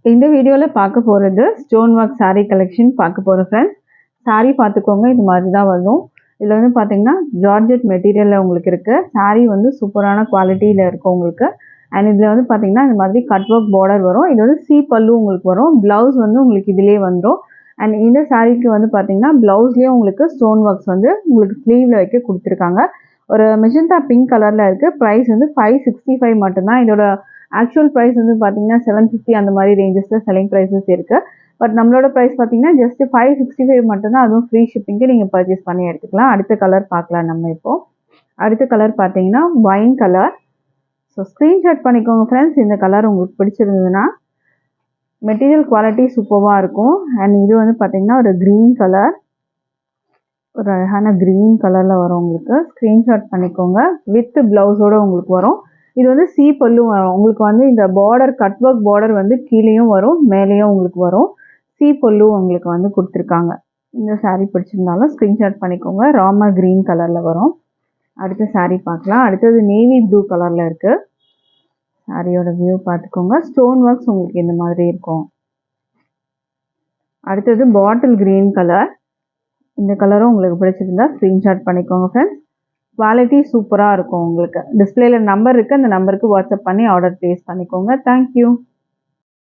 இந்த வீடியோவில் பார்க்க போகிறது ஸ்டோன் ஒர்க் saree கலெக்ஷன் பார்க்க போகிறோம் ஃப்ரெண்ட்ஸ். saree பார்த்துக்கோங்க, இது மாதிரி தான் வரும். இதில் வந்து பார்த்தீங்கன்னா ஜார்ஜெட் மெட்டீரியலில் உங்களுக்கு இருக்குது. saree வந்து சூப்பரான குவாலிட்டியில் இருக்கும் உங்களுக்கு. அண்ட் இதில் வந்து பார்த்தீங்கன்னா இந்த மாதிரி கட் ஒர்க் பார்டர் வரும். இது வந்து சி பல்லு உங்களுக்கு வரும். ப்ளவுஸ் வந்து உங்களுக்கு இதிலே வந்துடும். அண்ட் இந்த சாரீக்கு வந்து பார்த்தீங்கன்னா ப்ளவுஸ்லேயும் உங்களுக்கு ஸ்டோன் ஒர்க்ஸ் வந்து உங்களுக்கு ஸ்லீவில் வைக்க கொடுத்துருக்காங்க. ஒரு மெஜந்தா பிங்க் கலரில் இருக்குது. ப்ரைஸ் வந்து 565 மட்டும்தான். இதோட ஆக்சுவல் ப்ரைஸ் வந்து பார்த்தீங்கன்னா 750 அந்த மாதிரி ரேஞ்சஸில் செல்லிங் ப்ரைஸஸ் இருக்குது. பட் நம்மளோட ப்ரைஸ் பார்த்தீங்கன்னா ஜஸ்ட் 565 மட்டும்தான். அதுவும் ஃப்ரீ ஷிப்பிங்க்கு நீங்கள் பர்ச்சேஸ் பண்ணி எடுத்துக்கலாம். அடுத்த கலர் பார்க்கலாம் நம்ம இப்போது. அடுத்த கலர் பார்த்தீங்கன்னா ஒயின் கலர். ஸோ ஸ்க்ரீன்ஷாட் பண்ணிக்கோங்க ஃப்ரெண்ட்ஸ். இந்த கலர் உங்களுக்கு பிடிச்சிருந்ததுன்னா. மெட்டீரியல் குவாலிட்டி சூப்பராக இருக்கும். அண்ட் இது வந்து பார்த்தீங்கன்னா ஒரு க்ரீன் கலர், ஒரு அழகான க்ரீன் கலரில் வரும் உங்களுக்கு. ஸ்க்ரீன்ஷாட் பண்ணிக்கோங்க. வித் ப்ளவுஸோடு உங்களுக்கு வரும். இது வந்து சி பல்லு வரும் உங்களுக்கு. வந்து இந்த பார்டர் கட் ஒர்க் பார்டர் வந்து கீழேயும் வரும், மேலேயும் உங்களுக்கு வரும். சி பல்லு உங்களுக்கு வந்து கொடுத்துருக்காங்க. இந்த saree பிடிச்சிருந்தாலும் ஸ்க்ரீன்ஷாட் பண்ணிக்கோங்க. ராமர் க்ரீன் கலரில் வரும். அடுத்த saree பார்க்கலாம். அடுத்தது நேவி ப்ளூ கலரில் இருக்குது. சாரியோட வியூ பார்த்துக்கோங்க. ஸ்டோன் ஒர்க்ஸ் உங்களுக்கு இந்த மாதிரி இருக்கும். அடுத்தது பாட்டில் க்ரீன் கலர். இந்த கலரும் உங்களுக்கு பிடிச்சிருந்தா ஸ்க்ரீன்ஷாட் பண்ணிக்கோங்க ஃப்ரெண்ட்ஸ். குவாலிட்டி சூப்பராக இருக்கும் உங்களுக்கு. டிஸ்பிளேல நம்பர் இருக்குது, அந்த நம்பருக்கு வாட்ஸ்அப் பண்ணி ஆர்டர் ப்ளேஸ் பண்ணிக்கோங்க. தேங்க்யூ.